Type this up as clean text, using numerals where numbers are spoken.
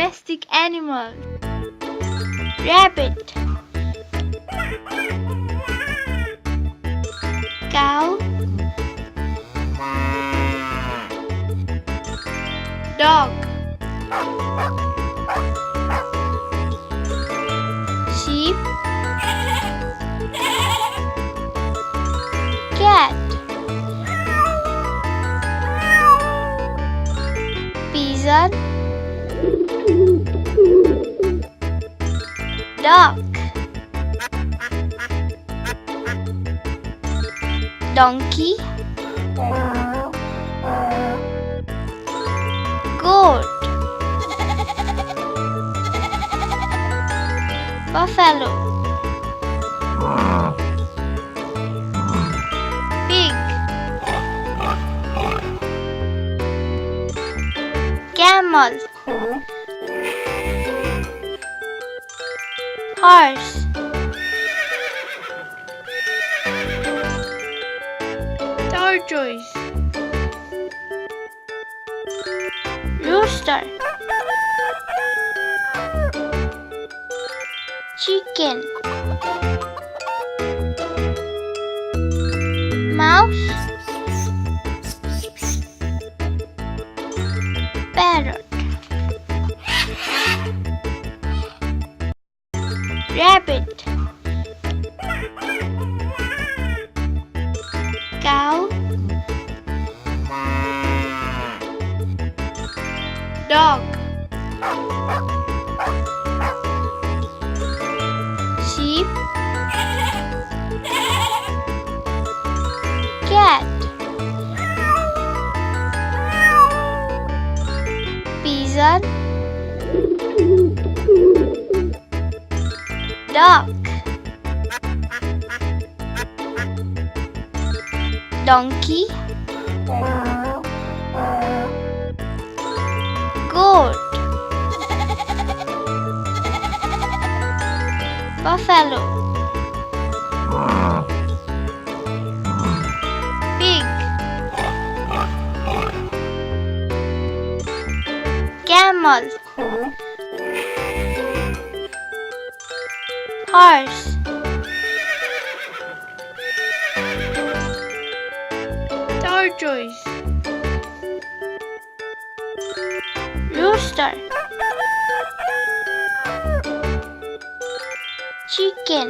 domestic animals. Rabbit, cow, dog, sheep, cat, pigeon, duck, donkey, goat, buffalo, pig, camel, horse, tortoise, rooster, chicken, mouse, parrot, rabbit, cow, dog, sheep, cat, pigeon, duck, donkey, goat, buffalo, pig, camel, horse, tortoise, rooster, chicken,